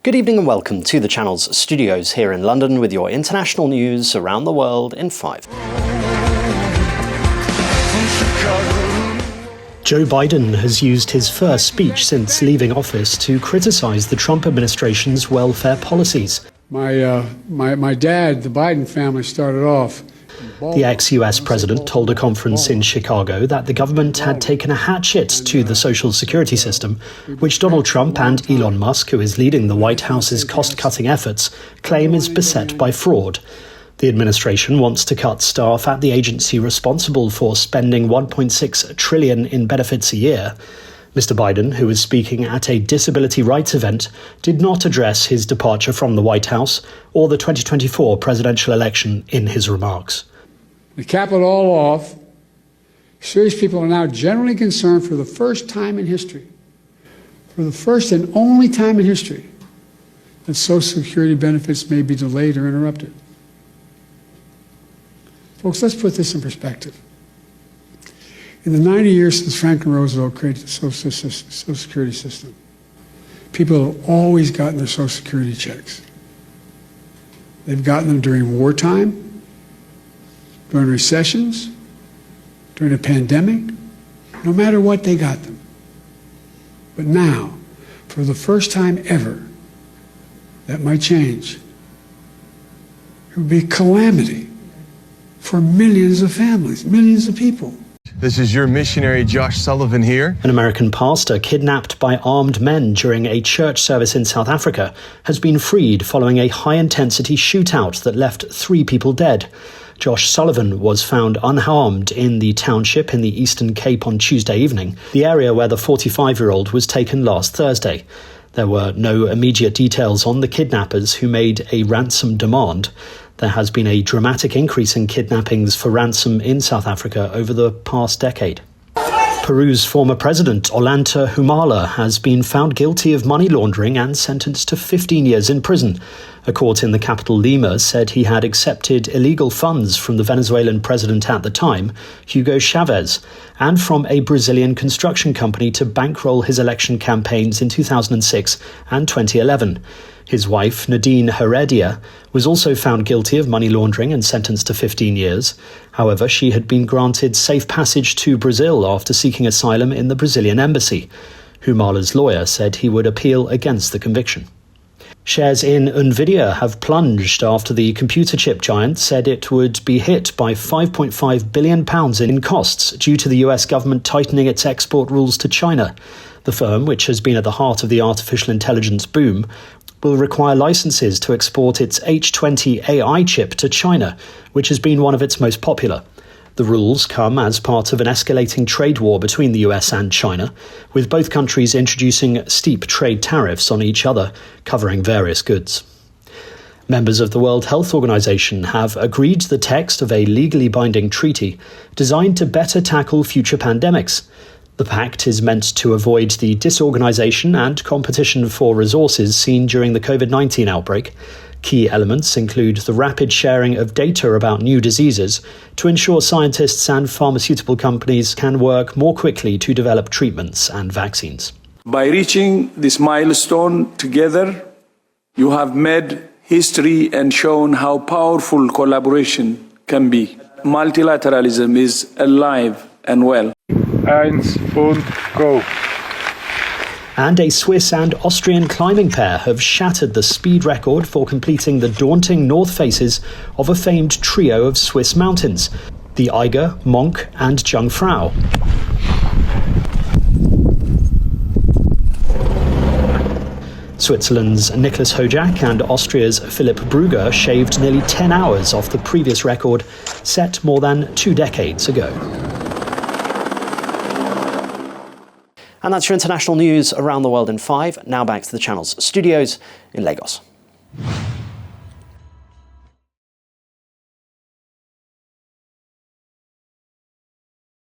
Good evening and welcome to the channel's studios here in London with your international news around the world in 5. Joe Biden has used his first speech since leaving office to criticize the Trump administration's welfare policies. My dad, the Biden family, started off. The ex-US president told a conference in Chicago that the government had taken a hatchet to the social security system, which Donald Trump and Elon Musk, who is leading the White House's cost-cutting efforts, claim is beset by fraud. The administration wants to cut staff at the agency responsible for spending $1.6 trillion in benefits a year. Mr. Biden, who was speaking at a disability rights event, did not address his departure from the White House or the 2024 presidential election in his remarks. To cap it all off, serious people are now generally concerned for the first time in history, for the first and only time in history, that Social Security benefits may be delayed or interrupted. Folks, let's put this in perspective. In the 90 years since Franklin Roosevelt created the Social Security system, people have always gotten their Social Security checks. They've gotten them during wartime, during recessions, during a pandemic, no matter what, they got them. But now, for the first time ever, that might change. It would be a calamity for millions of families, millions of people. This is your missionary Josh Sullivan here. An American pastor kidnapped by armed men during a church service in South Africa has been freed following a high-intensity shootout that left 3 people dead. Josh Sullivan was found unharmed in the township in the Eastern Cape on Tuesday evening, the area where the 45-year-old was taken last Thursday. There were no immediate details on the kidnappers who made a ransom demand. There has been a dramatic increase in kidnappings for ransom in South Africa over the past decade. Peru's former president, Ollanta Humala, has been found guilty of money laundering and sentenced to 15 years in prison. A court in the capital Lima said he had accepted illegal funds from the Venezuelan president at the time, Hugo Chavez, and from a Brazilian construction company to bankroll his election campaigns in 2006 and 2011. His wife, Nadine Heredia, was also found guilty of money laundering and sentenced to 15 years. However, she had been granted safe passage to Brazil after seeking asylum in the Brazilian embassy. Humala's lawyer said he would appeal against the conviction. Shares in Nvidia have plunged after the computer chip giant said it would be hit by £5.5 billion in costs due to the US government tightening its export rules to China. The firm, which has been at the heart of the artificial intelligence boom, will require licenses to export its H20 AI chip to China, which has been one of its most popular. The rules come as part of an escalating trade war between the US and China, with both countries introducing steep trade tariffs on each other, covering various goods. Members of the World Health Organization have agreed to the text of a legally binding treaty designed to better tackle future pandemics. The pact is meant to avoid the disorganization and competition for resources seen during the COVID-19 outbreak. Key elements include the rapid sharing of data about new diseases to ensure scientists and pharmaceutical companies can work more quickly to develop treatments and vaccines. By reaching this milestone together, you have made history and shown how powerful collaboration can be. Multilateralism is alive and well. 1 und go. And a Swiss and Austrian climbing pair have shattered the speed record for completing the daunting north faces of a famed trio of Swiss mountains, the Eiger, Monk and Jungfrau. Switzerland's Nicholas Hojak and Austria's Philipp Brügger shaved nearly 10 hours off the previous record set more than 2 decades ago. And that's your international news around the world in 5. Now back to the channel's studios in Lagos.